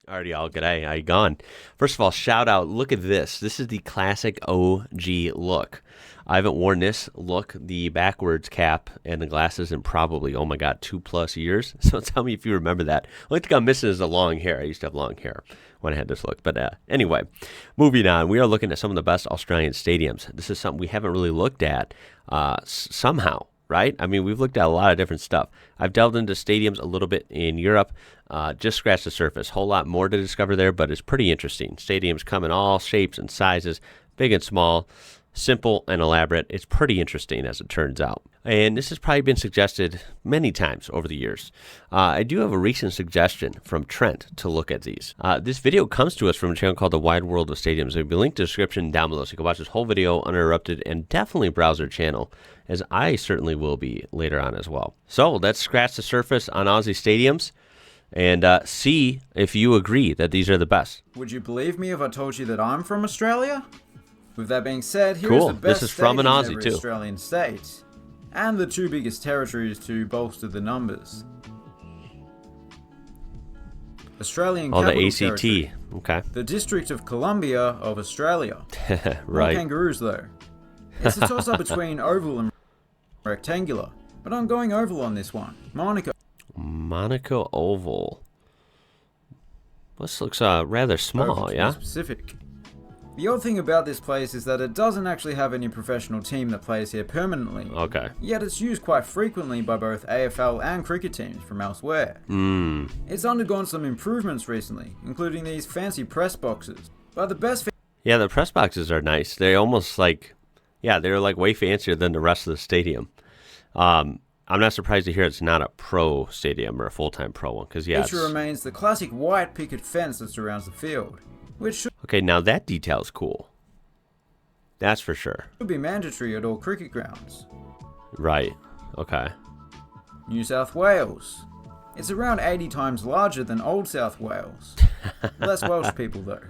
Alrighty, all g'day. How you going? First of all, shout out. Look at this. This is the classic OG look. I haven't worn this look, the backwards cap and the glasses, in probably, oh my god, 2+ years. So tell me if you remember that. The only thing I'm missing is the long hair. I used to have long hair when I had this look. But anyway, moving on. We are looking at some of the best Australian stadiums. This is something we haven't really looked at somehow. Right? I mean, we've looked at a lot of different stuff. I've delved into stadiums a little bit in Europe, just scratched the surface. Whole lot more to discover there, but it's pretty interesting. Stadiums come in all shapes and sizes, big and small, simple and elaborate. It's pretty interesting as it turns out. And this has probably been suggested many times over the years. I do have a recent suggestion from Trent to look at these. This video comes to us from a channel called The Wide World of Stadiums. There'll be a link to the description down below, so you can watch this whole video uninterrupted and definitely browse their channel, as I certainly will be later on as well. So let's scratch the surface on Aussie stadiums and see if you agree that these are the best. Would you believe me if I told you that I'm from Australia? With that being said, here is the best this is from an stadiums in Aussie every too. Australian state, and the two biggest territories to bolster the numbers. Australian Oh, the Capital ACT. Territory, Okay. the District of Columbia of Australia. Right. No kangaroos though. It's a toss-up between oval and rectangular, but I'm going oval on this one. Manuka Oval. This looks rather small, Oval to be yeah? specific. The odd thing about this place is that it doesn't actually have any professional team that plays here permanently. Okay. Yet it's used quite frequently by both AFL and cricket teams from elsewhere. It's undergone some improvements recently, including these fancy press boxes. But the best thing... Yeah, the press boxes are nice. They're almost like, yeah, they're like way fancier than the rest of the stadium. I'm not surprised to hear it's not a pro stadium or a full-time pro one, because yeah, feature remains the classic white picket fence that surrounds the field, which should okay, now that detail's cool. That's for sure. be mandatory at all cricket grounds. Right. Okay. New South Wales. It's around 80 times larger than Old South Wales. Less Welsh people though.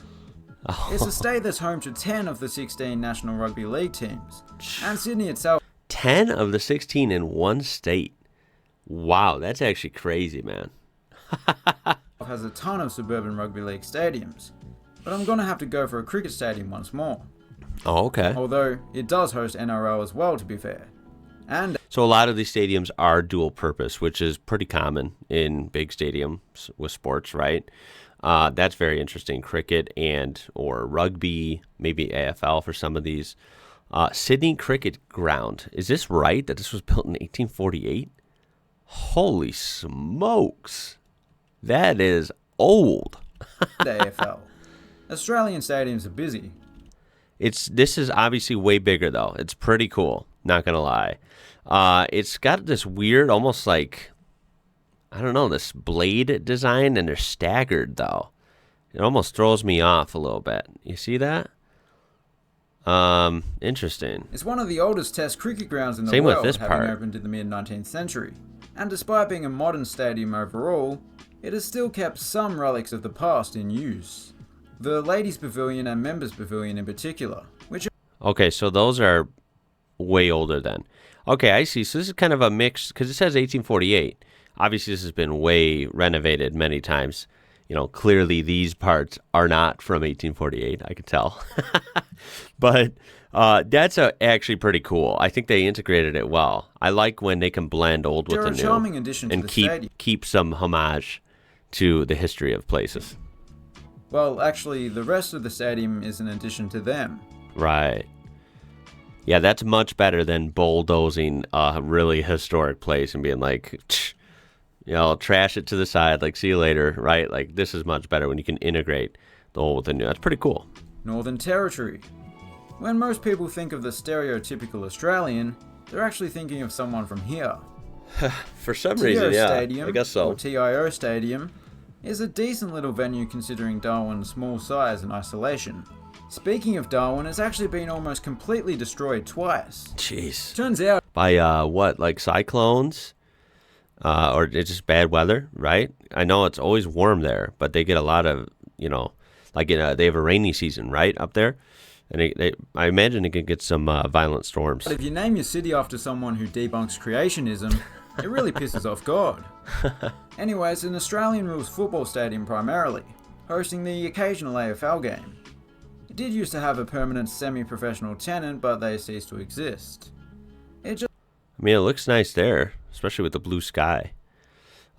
It's a state that's home to 10 of the 16 National Rugby League teams, and Sydney itself 10 of the 16 in one state. Wow, that's actually crazy, man. has a ton of suburban rugby league stadiums, but I'm gonna have to go for a cricket stadium once more. Oh, okay. Although it does host NRL as well, to be fair. And So a lot of these stadiums are dual purpose, which is pretty common in big stadiums with sports, right? That's very interesting. Cricket and or rugby, maybe AFL for some of these. Sydney Cricket Ground. Is this right that this was built in 1848? Holy smokes. That is old. AFL. Australian stadiums are busy. This is obviously way bigger though. It's pretty cool, not gonna lie. It's got this weird, almost like, I don't know, this blade design, and they're staggered though. It almost throws me off a little bit. You see that? Interesting. It's one of the oldest test cricket grounds in the Same with world, this having part. opened in the mid-19th century. And despite being a modern stadium overall, it has still kept some relics of the past in use. The Ladies Pavilion and Members Pavilion in particular, which Okay, so those are way older then. Okay, I see. So this is kind of a mix, because it says 1848. Obviously, this has been way renovated many times. You know, clearly these parts are not from 1848, I could tell. But that's actually pretty cool. I think they integrated it well. I like when they can blend old with the are a new charming addition to and the stadium. keep some homage to the history of places. Well, actually, the rest of the stadium is an addition to them. Right. Yeah, that's much better than bulldozing a really historic place and being like, you know, trash it to the side, like, see you later, right? Like, this is much better when you can integrate the old with the new. That's pretty cool. Northern Territory. When most people think of the stereotypical Australian, they're actually thinking of someone from here. For some TIO reason, yeah, Stadium, I guess so. or TIO Stadium, is a decent little venue considering Darwin's small size and isolation. Speaking of Darwin, it's actually been almost completely destroyed twice. Jeez. Turns out, By what, like cyclones? Or it's just bad weather, right? I know it's always warm there, but they get a lot of, you know, like they have a rainy season, right, up there? And I imagine it could get some violent storms. if you name your city after someone who debunks creationism, it really pisses off God. Anyway, it's an Australian rules football stadium primarily, hosting the occasional AFL game. It did used to have a permanent semi-professional tenant, but they ceased to exist. I mean, it looks nice there, especially with the blue sky.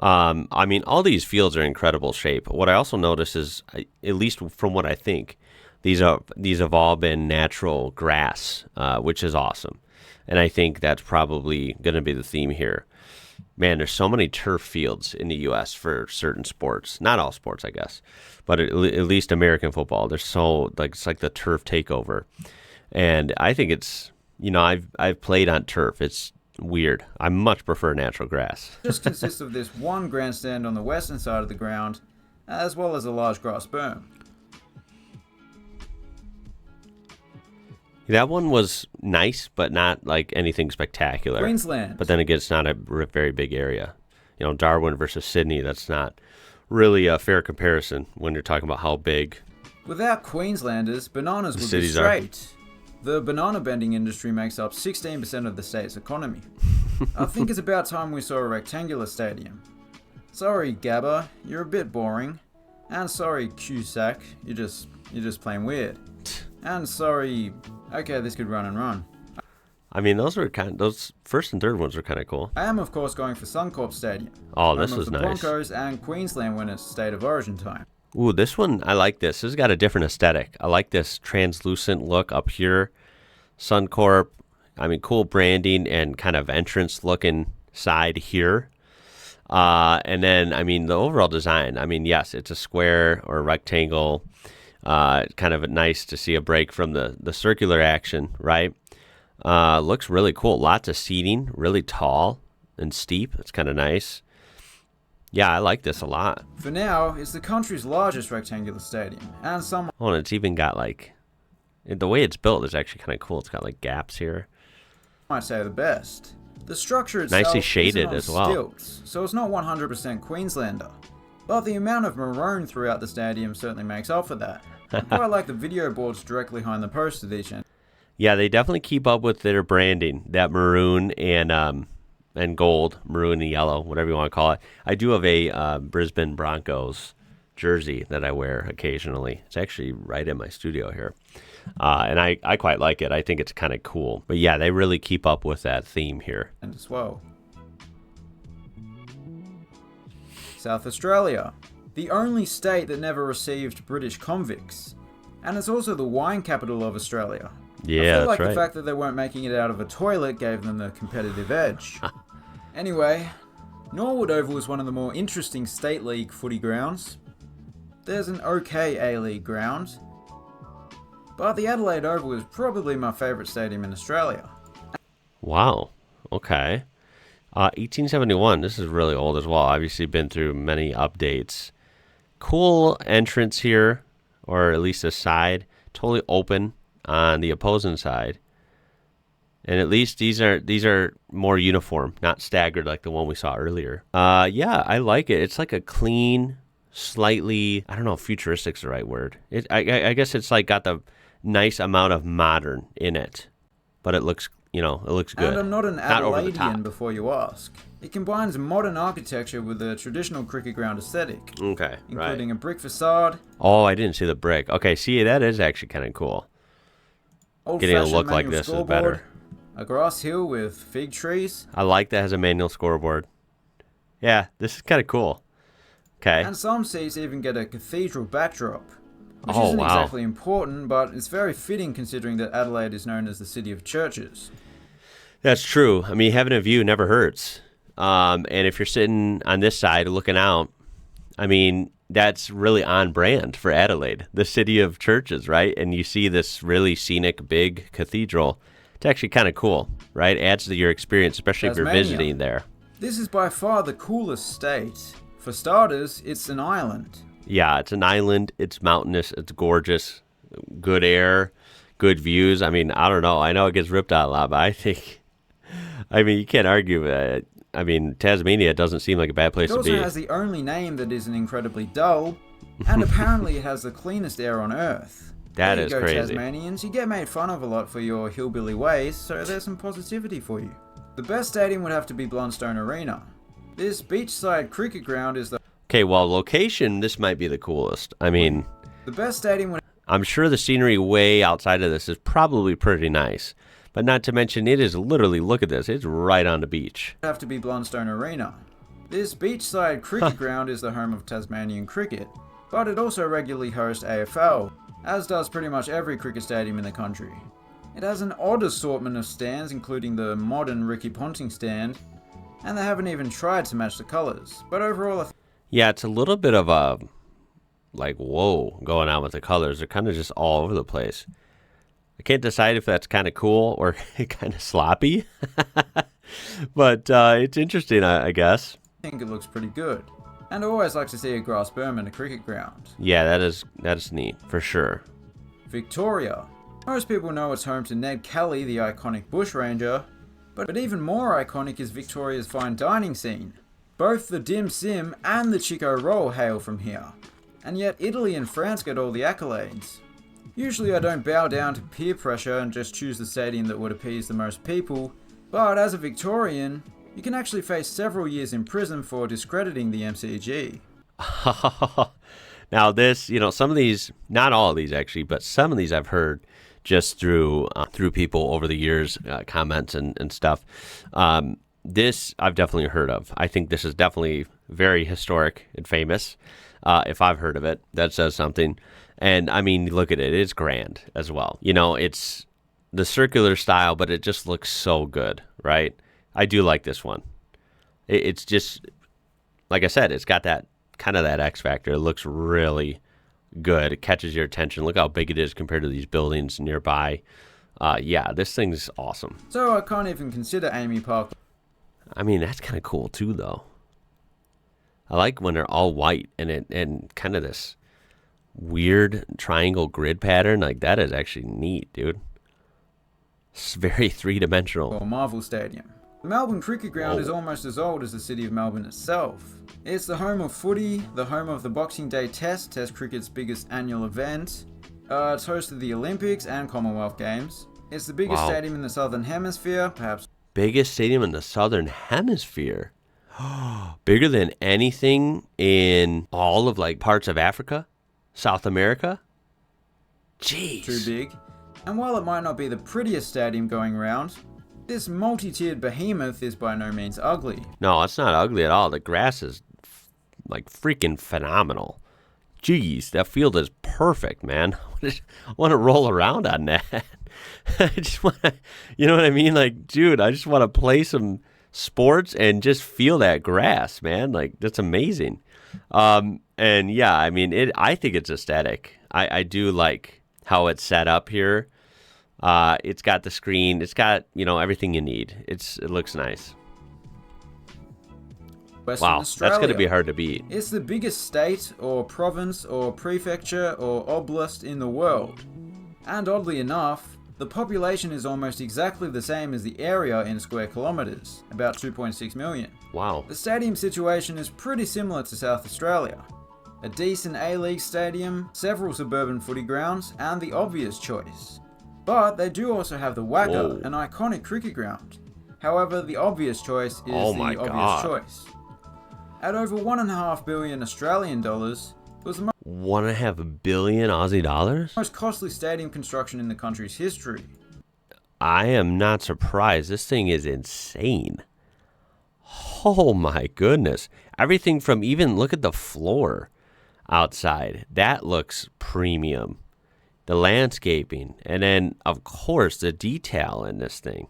I mean, all these fields are in incredible shape. What I also notice is, at least from what I think, these have all been natural grass, which is awesome. And I think that's probably going to be the theme here. Man, there's so many turf fields in the U.S. for certain sports. Not all sports, I guess, but at least American football. There's so, like, it's like the turf takeover. And I think it's, you know, I've played on turf. It's weird. I much prefer natural grass. It just consists of this one grandstand on the western side of the ground, as well as a large grass berm. That one was nice, but not like anything spectacular. Queensland. But then again, it's not a very big area. You know, Darwin versus Sydney, that's not really a fair comparison when you're talking about how big. Without Queenslanders, bananas would be straight. The banana bending industry makes up 16% of the state's economy. I think it's about time we saw a rectangular stadium. Sorry, Gabba, you're a bit boring. And sorry, Cusack, you're just plain weird. And sorry, okay, this could run and run. I mean, those first and third ones were kind of cool. I am, of course, going for Suncorp Stadium. Oh, this was nice. Broncos and Queensland when it's state of origin time. Ooh, this one, I like this. This has got a different aesthetic. I like this translucent look up here. Suncorp, I mean, cool branding and kind of entrance looking side here. And then, I mean, the overall design, I mean, yes, it's a square or a rectangle. Kind of nice to see a break from the circular action, right? Looks really cool. Lots of seating, really tall and steep. It's kind of nice. Yeah, I like this a lot. For now, it's the country's largest rectangular stadium, and some... Oh, and it's even got, like... The way it's built is actually kind of cool. It's got, like, gaps here. Might say the best. The structure itself nicely shaded as well. Stilts, so it's not 100% Queenslander. But the amount of maroon throughout the stadium certainly makes up for that. I quite like the video boards directly behind the post at each end. Yeah, they definitely keep up with their branding. That maroon and gold, maroon and yellow, whatever you want to call it. I do have a Brisbane Broncos jersey that I wear occasionally. It's actually right in my studio here. And I quite like it. I think it's kind of cool. But yeah, they really keep up with that theme here. And as well. South Australia, the only state that never received British convicts. And it's also the wine capital of Australia. Yeah, I feel like that's right. The fact that they weren't making it out of a toilet gave them the competitive edge. Anyway, Norwood Oval is one of the more interesting State League footy grounds. There's an okay A-League ground, but the Adelaide Oval is probably my favourite stadium in Australia. Wow, okay. 1871, this is really old as well. Obviously been through many updates. Cool entrance here, or at least a side, totally open on the opposing side. And at least these are more uniform, not staggered like the one we saw earlier. Yeah, I like it. It's like a clean, slightly, I don't know if futuristic's the right word. I guess it's like got the nice amount of modern in it. But it looks, it looks good. And I'm not an Adelaidean before you ask. It combines modern architecture with a traditional cricket ground aesthetic. Okay, including a brick facade. Oh, I didn't see the brick. Okay, see, that is actually kind of cool. Getting a look like this is better. A grass hill with fig trees. I like that it has a manual scoreboard. Yeah, this is kind of cool. Okay. And some seats even get a cathedral backdrop. Which isn't exactly important, but it's very fitting considering that Adelaide is known as the city of churches. That's true. I mean, having a view never hurts. And if you're sitting on this side looking out, I mean, that's really on brand for Adelaide, the city of churches, right? And you see this really scenic, big cathedral. It's actually kind of cool, right? Adds to your experience, especially Tasmania. If you're visiting there. This is by far the coolest state. For starters, it's an island. Yeah, it's an island. It's mountainous. It's gorgeous. Good air, good views. I mean, I don't know. I know it gets ripped out a lot, but you can't argue that. I mean, Tasmania doesn't seem like a bad place to be. It also has the only name that isn't incredibly dull, and apparently it has the cleanest air on Earth. That is crazy. Tasmanians, you get made fun of a lot for your hillbilly ways, so there's some positivity for you. The best stadium would have to be Blundstone Arena. This beachside cricket ground is the... Okay, well, location, this might be the coolest. I mean, The best stadium would I'm sure the scenery way outside of this is probably pretty nice. But not to mention, it is literally, look at this, it's right on the beach. have to be Blundstone Arena. This beachside cricket ground is the home of Tasmanian cricket, but it also regularly hosts AFL, as does pretty much every cricket stadium in the country. It has an odd assortment of stands, including the modern Ricky Ponting stand, and they haven't even tried to match the colours. But overall, Yeah, it's a little bit of a, like, whoa, going on with the colors. They're kind of just all over the place. I can't decide if that's kind of cool or kind of sloppy. But it's interesting, I guess. I think it looks pretty good. And I always like to see a grass berm in a cricket ground. Yeah, that is neat, for sure. Victoria. Most people know it's home to Ned Kelly, the iconic bushranger, but even more iconic is Victoria's fine dining scene. Both the dim sim and the Chico roll hail from here, and yet Italy and France get all the accolades. Usually I don't bow down to peer pressure and just choose the stadium that would appease the most people, but as a Victorian, you can actually face several years in prison for discrediting the MCG. Now this, some of these, not all of these actually, but some of these I've heard just through people over the years, comments and stuff. This I've definitely heard of. I think this is definitely very historic and famous. If I've heard of it, that says something. And I mean, look at it. It's grand as well. It's the circular style, but it just looks so good, right? I do like this one. It's just, like I said, it's got that kind of that X factor. It looks really good. It catches your attention. Look how big it is compared to these buildings nearby. Yeah, this thing's awesome. So I can't even consider Amy Park. I mean, that's kind of cool too, though. I like when they're all white and kind of this weird triangle grid pattern. Like, that is actually neat, dude. It's very three-dimensional. Or Marvel Stadium. The Melbourne Cricket Ground is almost as old as the city of Melbourne itself. It's the home of footy, the home of the Boxing Day Test cricket's biggest annual event. It's hosted the Olympics and Commonwealth Games. It's the biggest stadium in the Southern Hemisphere, perhaps. Biggest stadium in the Southern Hemisphere? Bigger than anything in all of, like, parts of Africa? South America? Jeez. Too big. And while it might not be the prettiest stadium going round, this multi-tiered behemoth is by no means ugly. No, it's not ugly at all. The grass is like freaking phenomenal. Jeez, that field is perfect, man. I want to roll around on that. I just want to, you know what I mean? Like, dude, I just want to play some sports and just feel that grass, man. Like, that's amazing. And yeah, I mean, I think it's aesthetic. I do like how it's set up here. It's got the screen. It's got, everything you need. It looks nice. Western Wow, Australia. that's going to be hard to beat. It's the biggest state or province or prefecture or oblast in the world. And oddly enough, the population is almost exactly the same as the area in square kilometres, about 2.6 million. Wow. The stadium situation is pretty similar to South Australia. A decent A-League stadium, several suburban footy grounds, and the obvious choice. But they do also have the Wacker, an iconic cricket ground. However, the obvious choice is the obvious choice. At over 1.5 billion Australian dollars, it was the 1.5 billion Aussie dollars? most costly stadium construction in the country's history. I am not surprised. This thing is insane. Oh my goodness. Everything from even, look at the floor outside. That looks premium. The landscaping. And then, of course, the detail in this thing.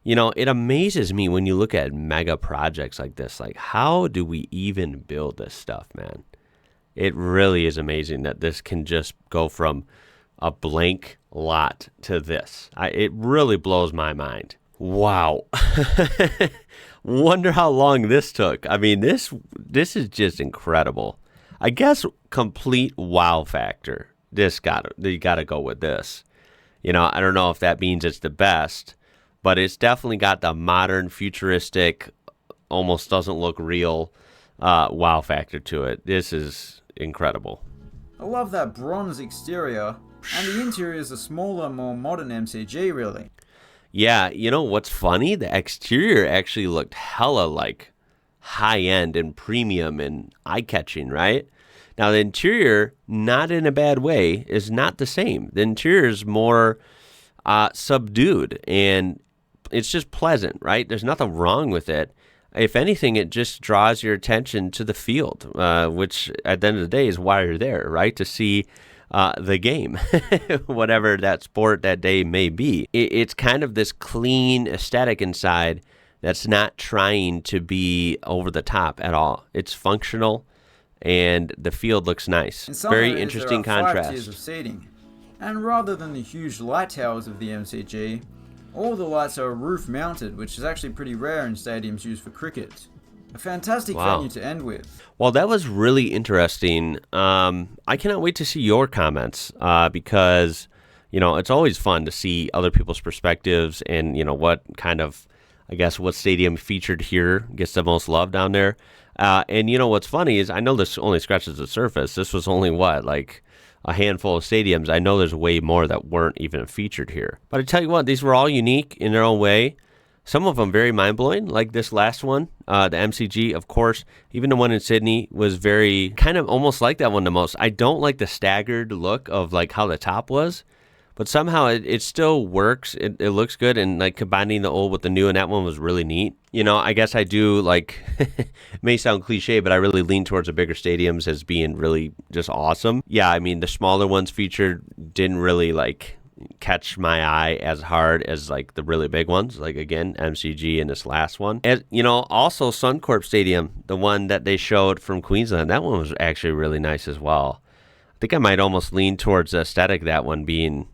It amazes me when you look at mega projects like this. Like, how do we even build this stuff, man? It really is amazing that this can just go from a blank lot to this. It really blows my mind. Wow. Wonder how long this took. I mean, this is just incredible. I guess complete wow factor. You gotta go with this. I don't know if that means it's the best, but it's definitely got the modern, futuristic, almost doesn't look real wow factor to it. This is incredible. I love that bronze exterior, and the interior is a smaller, more modern MCG, really. Yeah, what's funny? The exterior actually looked hella high-end and premium and eye-catching, right? Now, the interior, not in a bad way, is not the same. The interior is more subdued, and it's just pleasant, right? There's nothing wrong with it. If anything, it just draws your attention to the field, which at the end of the day is why you're there, right? To see the game, whatever that sport that day may be. It's kind of this clean aesthetic inside that's not trying to be over the top at all. It's functional, and the field looks nice. In some Very areas, interesting there are 5 contrast. tiers of seating, and rather than the huge light towers of the MCG, all the lights are roof mounted, which is actually pretty rare in stadiums used for cricket. A fantastic venue to end with. Well, that was really interesting. I cannot wait to see your comments because, it's always fun to see other people's perspectives and, what kind of, I guess, what stadium featured here gets the most love down there. And, what's funny is I know this only scratches the surface. This was only like a handful of stadiums. I know there's way more that weren't even featured here. But I tell you what, these were all unique in their own way. Some of them very mind-blowing, like this last one, the MCG, of course. Even the one in Sydney was very, kind of almost like that one the most. I don't like the staggered look of like how the top was, but somehow it still works. It looks good, and like combining the old with the new, and that one was really neat. I guess I do like, it may sound cliche, but I really lean towards the bigger stadiums as being really just awesome. Yeah, I mean, the smaller ones featured didn't really like catch my eye as hard as like the really big ones, like again MCG and this last one. And also Suncorp Stadium, the one that they showed from Queensland, that one was actually really nice as well. I think I might almost lean towards the aesthetic, that one being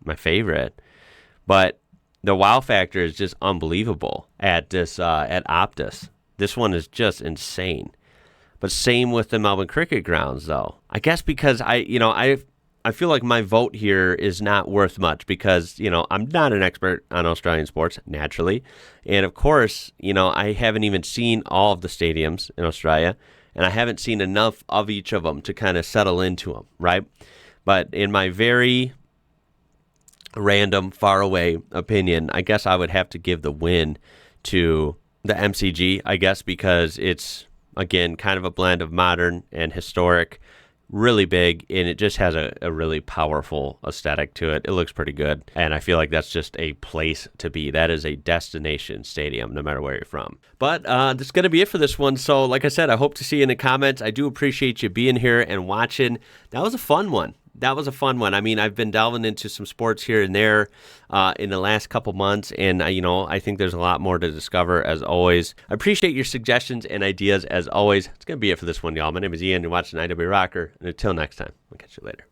my favorite. But the wow factor is just unbelievable at this at Optus. This one is just insane. But same with the Melbourne Cricket Grounds, though. I guess because I feel like my vote here is not worth much because, I'm not an expert on Australian sports, naturally. And of course, I haven't even seen all of the stadiums in Australia, and I haven't seen enough of each of them to kind of settle into them, right? But in my very random, faraway opinion, I guess I would have to give the win to the MCG, I guess, because it's, again, kind of a blend of modern and historic. Really big, and it just has a really powerful aesthetic to it. It looks pretty good, and I feel like that's just a place to be. That is a destination stadium, no matter where you're from. But that's going to be it for this one. So like I said, I hope to see you in the comments. I do appreciate you being here and watching. That was a fun one. I mean, I've been delving into some sports here and there in the last couple months, and I think there's a lot more to discover as always. I appreciate your suggestions and ideas as always. It's going to be it for this one, y'all. My name is Ian. You're watching IWrocker, and until next time, I'll catch you later.